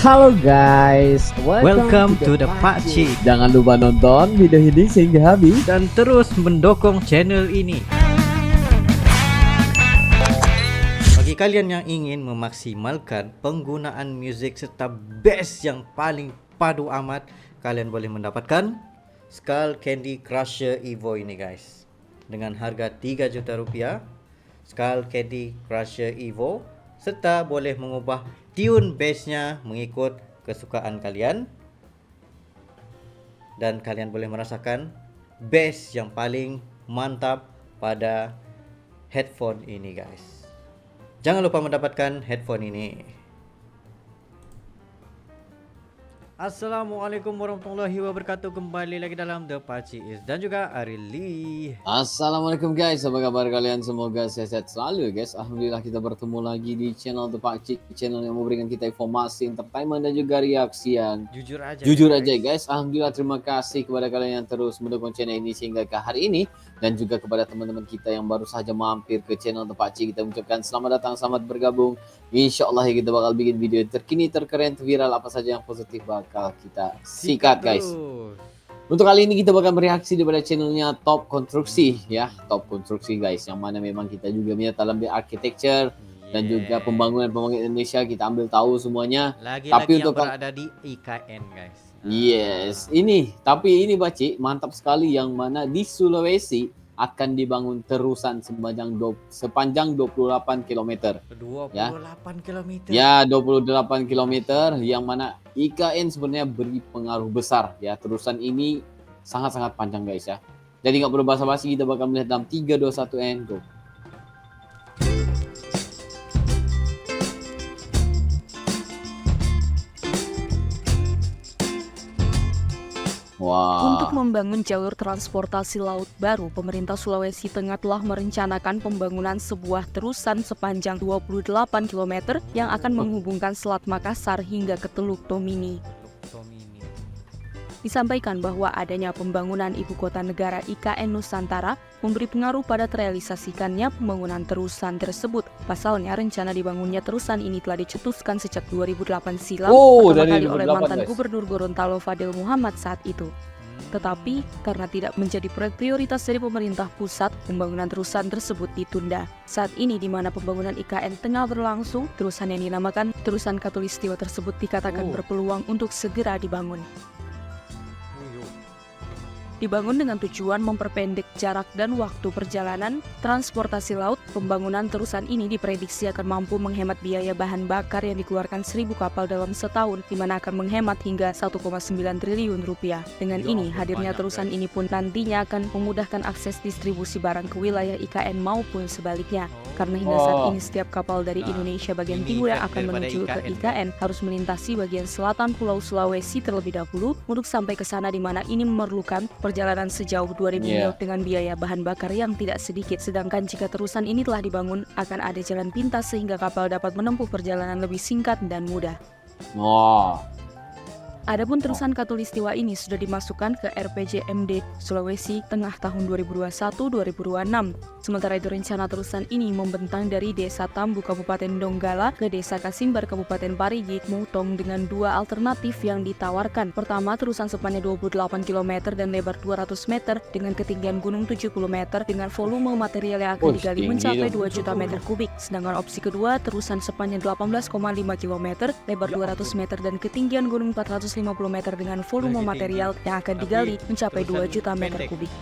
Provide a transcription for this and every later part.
Halo guys, Welcome to the Pakcik. Jangan lupa nonton video ini sehingga habis Dan terus mendukung channel ini. Bagi kalian yang ingin memaksimalkan penggunaan muzik serta bass yang paling padu amat, kalian boleh mendapatkan Skull Candy Crusher Evo ini guys. Dengan harga 3 juta rupiah, Skull Candy Crusher Evo, serta boleh mengubah tune bassnya mengikut kesukaan kalian. Dan kalian boleh merasakan bass yang paling mantap pada headphone ini guys. Jangan lupa mendapatkan headphone ini. Assalamualaikum warahmatullahi wabarakatuh. Kembali lagi dalam The Pakcik dan juga Arili. Assalamualaikum guys, apa kabar kalian? Semoga sehat selalu guys. Alhamdulillah kita bertemu lagi di channel The Pakcik, channel yang memberikan kita informasi, entertainment dan juga reaksi yang jujur aja guys. Alhamdulillah, terima kasih kepada kalian yang terus mendukung channel ini sehingga ke hari ini, dan juga kepada teman-teman kita yang baru saja mampir ke channel The Pakcik, kita ucapkan selamat datang, selamat bergabung. Insyaallah kita bakal bikin video terkini, terkeren, viral, apa saja yang positif bakal kita sikat guys. Untuk kali ini kita bakal bereaksi daripada channelnya Top Konstruksi ya, Top Konstruksi guys, yang mana memang kita juga minat dalam architecture dan juga pembangunan Indonesia, kita ambil tahu semuanya. Lagi-lagi yang berada di IKN guys. Yes, tapi ini Baci mantap sekali, yang mana di Sulawesi akan dibangun terusan sepanjang 28 km. 28 km. Ya, 28 km, yang mana IKN sebenarnya beri pengaruh besar ya. Terusan ini sangat-sangat panjang guys ya. Jadi nggak perlu basa-basi, kita bakal melihat dalam 3, 2, 1 and go. Wow. Untuk membangun jalur transportasi laut baru, pemerintah Sulawesi Tengah telah merencanakan pembangunan sebuah terusan sepanjang 28 km yang akan menghubungkan Selat Makassar hingga ke Teluk Tomini. Disampaikan bahwa adanya pembangunan ibu kota negara IKN Nusantara memberi pengaruh pada terrealisasikannya pembangunan terusan tersebut. Pasalnya, rencana dibangunnya terusan ini telah dicetuskan sejak 2008 silam pertama kali oleh mantan Gubernur Gorontalo Fadil Muhammad saat itu. Tetapi karena tidak menjadi proyek prioritas dari pemerintah pusat, pembangunan terusan tersebut ditunda. Saat ini di mana pembangunan IKN tengah berlangsung, terusan yang dinamakan Terusan Katulistiwa tersebut dikatakan berpeluang untuk segera dibangun. Dibangun dengan tujuan memperpendek jarak dan waktu perjalanan transportasi laut, pembangunan terusan ini diprediksi akan mampu menghemat biaya bahan bakar yang dikeluarkan 1.000 kapal dalam setahun, di mana akan menghemat hingga 1,9 triliun rupiah. Dengan ini, hadirnya terusan ini pun nantinya akan memudahkan akses distribusi barang ke wilayah IKN maupun sebaliknya. Karena hingga saat ini setiap kapal dari Indonesia bagian timur yang akan menuju ke IKN harus melintasi bagian selatan Pulau Sulawesi terlebih dahulu untuk sampai ke sana, di mana ini memerlukan perjalanan sejauh 2.000 mil dengan biaya bahan bakar yang tidak sedikit. Sedangkan jika terusan ini telah dibangun, akan ada jalan pintas sehingga kapal dapat menempuh perjalanan lebih singkat dan mudah. Adapun terusan Katulistiwa ini sudah dimasukkan ke RPJMD Sulawesi Tengah tahun 2021-2026. Sementara itu, rencana terusan ini membentang dari Desa Tambu Kabupaten Donggala ke Desa Kasimbar Kabupaten Parigi Mutong dengan dua alternatif yang ditawarkan. Pertama, terusan sepanjang 28 km dan lebar 200 meter dengan ketinggian gunung 70 meter dengan volume material yang akan digali mencapai 2 juta meter kubik. Sedangkan opsi kedua, terusan sepanjang 18,5 km, lebar 200 meter dan ketinggian gunung 450 meter dengan volume material yang akan digali mencapai 2 juta meter kubik.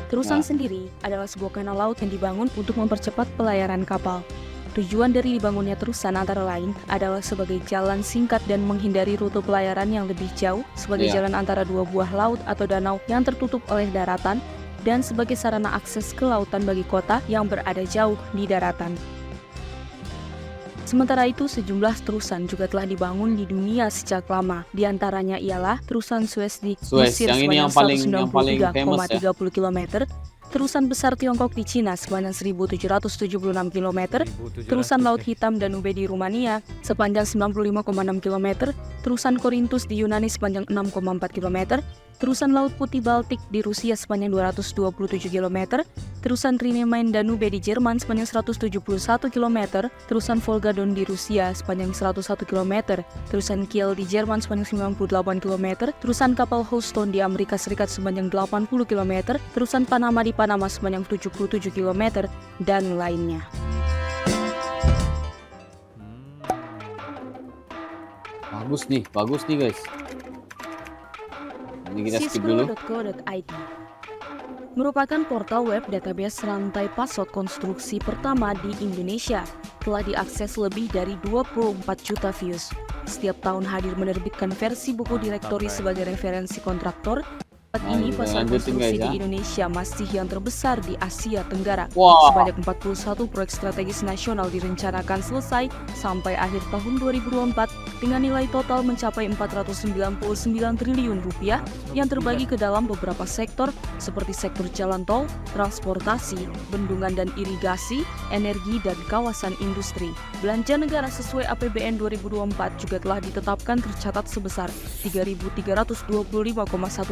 Terusan sendiri adalah sebuah kanal laut yang dibangun untuk mempercepat pelayaran kapal. Tujuan dari dibangunnya terusan antara lain adalah sebagai jalan singkat dan menghindari rute pelayaran yang lebih jauh, sebagai jalan antara dua buah laut atau danau yang tertutup oleh daratan, dan sebagai sarana akses ke lautan bagi kota yang berada jauh di daratan. Sementara itu, sejumlah terusan juga telah dibangun di dunia sejak lama. Di antaranya ialah terusan Suez di Mesir sepanjang 193,30 km, terusan besar Tiongkok di Cina sepanjang 1.776 km, terusan Laut Hitam Danube di Rumania sepanjang 95,6 km, terusan Korintus di Yunani sepanjang 6,4 km, terusan Laut Putih Baltik di Rusia sepanjang 227 km, terusan Rhein-Main-Danube di Jerman sepanjang 171 km, terusan Volga-Don di Rusia sepanjang 101 km, terusan Kiel di Jerman sepanjang 98 km, terusan kapal Houston di Amerika Serikat sepanjang 80 km, terusan Panama di Panama sepanjang 77 km, dan lainnya. Bagus nih guys. Ini kita skip dulu. Cispro.co.id merupakan portal web database rantai password konstruksi pertama di Indonesia. Telah diakses lebih dari 24 juta views. Setiap tahun hadir menerbitkan versi buku direktori sebagai referensi kontraktor. Saat ini pasar konstruksi di Indonesia masih yang terbesar di Asia Tenggara. Sebanyak 41 proyek strategis nasional direncanakan selesai sampai akhir tahun 2024 dengan nilai total mencapai 499 triliun rupiah yang terbagi ke dalam beberapa sektor seperti sektor jalan tol, transportasi, bendungan dan irigasi, energi dan kawasan industri. Belanja negara sesuai APBN 2024 juga telah ditetapkan tercatat sebesar 3.325,1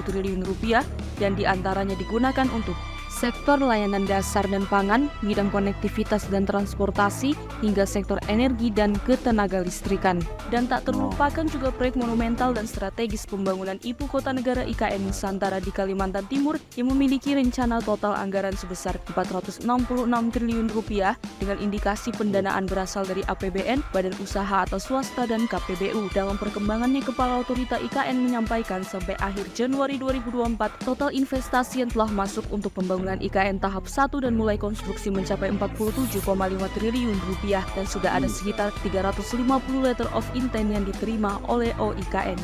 triliun rupiah dan diantaranya digunakan untuk sektor layanan dasar dan pangan, bidang konektivitas dan transportasi, hingga sektor energi dan ketenaga listrikan. Dan tak terlupakan juga proyek monumental dan strategis pembangunan Ibu Kota Negara IKN Nusantara di Kalimantan Timur yang memiliki rencana total anggaran sebesar 466 triliun rupiah dengan indikasi pendanaan berasal dari APBN, badan usaha atau swasta dan KPBU. Dalam perkembangannya, Kepala Otorita IKN menyampaikan sampai akhir Januari 2024 total investasi yang telah masuk untuk pembangunan IKN tahap 1 dan mulai konstruksi mencapai 47,5 triliun rupiah dan sudah ada sekitar 350 letter of intent yang diterima oleh OIKN.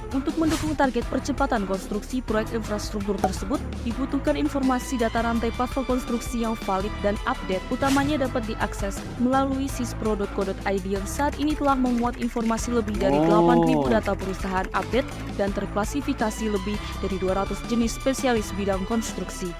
Untuk mendukung target percepatan konstruksi proyek infrastruktur tersebut, dibutuhkan informasi data rantai password konstruksi yang valid dan update, utamanya dapat diakses melalui cispro.co.id yang saat ini telah memuat informasi lebih dari 8.000 data perusahaan update dan terklasifikasi lebih dari 200 jenis spesialis bidang konstruksi.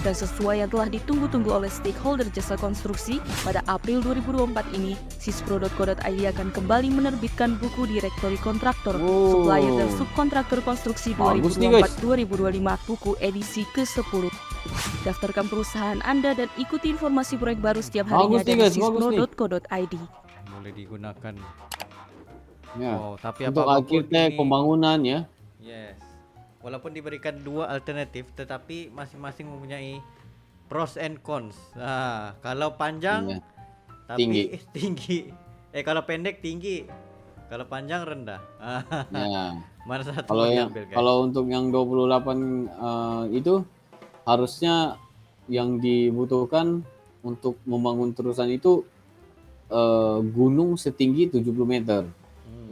Dan sesuai yang telah ditunggu-tunggu oleh stakeholder jasa konstruksi, pada April 2024 ini, cispro.co.id akan kembali menerbitkan buku direktori kontraktor, supplier dan subkontraktor konstruksi 2024-2025 buku edisi ke-10. Daftarkan perusahaan Anda dan ikuti informasi proyek baru setiap harinya dari cispro.co.id. Boleh digunakan. Ya. Tapi untuk arsitek pembangunan ya. Yes. Walaupun diberikan dua alternatif, tetapi masing-masing mempunyai pros and cons. Nah, kalau panjang, tapi tinggi. Kalau pendek tinggi. Kalau panjang rendah. Ya. Mana satu kalau yang diambil, guys? Kalau untuk yang 28 itu harusnya yang dibutuhkan untuk membangun terusan itu gunung setinggi 70 meter.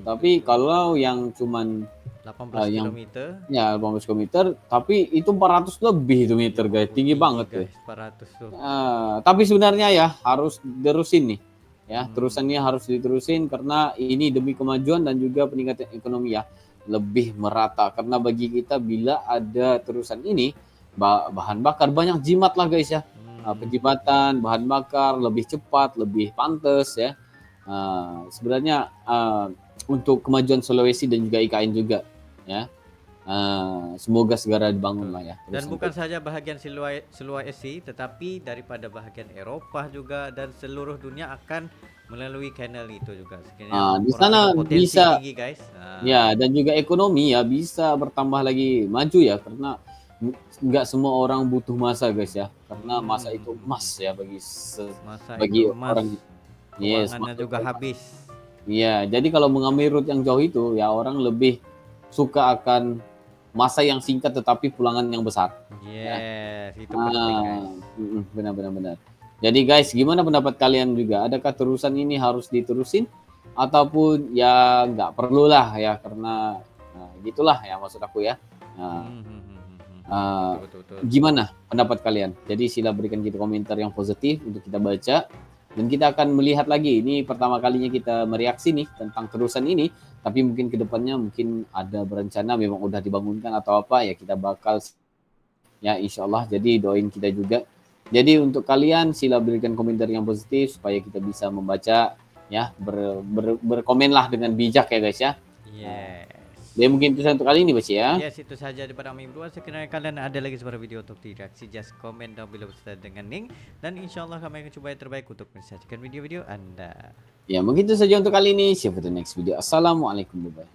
Tapi kalau yang cuman 18 km. Ya, 18 km, tapi itu 400 lebih itu meter, guys. Tinggi banget, guys. 400 tuh. Tapi sebenarnya ya harus terusin nih. Ya, terusannya harus diterusin karena ini demi kemajuan dan juga peningkatan ekonomi ya. Lebih merata karena bagi kita bila ada terusan ini bahan bakar banyak jimat lah, guys ya. Penjimatan bahan bakar lebih cepat, lebih pantas ya. Sebenarnya untuk kemajuan Sulawesi dan juga IKN juga ya. Semoga segera dibangun lah ya. Dan bukan saja bahagian Sulawesi, tetapi daripada bahagian Eropa juga dan seluruh dunia akan melalui kanal itu juga. Di sana bisa tinggi, guys. Ya, dan juga ekonomi ya bisa bertambah lagi maju ya karena nggak semua orang butuh masa, guys ya. Karena masa itu emas ya bagi orang. Yes, keuangannya juga habis. Iya, jadi kalau mengambil route yang jauh itu ya orang lebih suka akan masa yang singkat tetapi pulangan yang besar. Yes, itu penting, guys. Benar. Jadi guys, gimana pendapat kalian juga? Adakah terusan ini harus diterusin ataupun ya nggak perlu lah ya karena gitulah ya maksud aku ya. Betul. Gimana pendapat kalian? Jadi sila berikan kita komentar yang positif untuk kita baca. Dan kita akan melihat lagi, ini pertama kalinya kita mereaksi nih tentang terusan ini, tapi mungkin ke depannya mungkin ada berencana memang udah dibangunkan atau apa ya kita bakal ya insya Allah. Jadi doain kita juga. Jadi untuk kalian sila berikan komentar yang positif supaya kita bisa membaca ya berkomenlah dengan bijak ya guys ya. Yes. Dan mungkin itu saja untuk kali ini Baci ya. Yes, itu saja daripada kami berdua. Sekiranya kalian ada lagi sebuah video untuk direaksi, just comment down below beserta dengan link. Dan insya Allah kami akan coba yang terbaik untuk mensajikan video-video Anda. Ya mungkin itu saja untuk kali ini. See you for the next video. Assalamualaikum. Bye.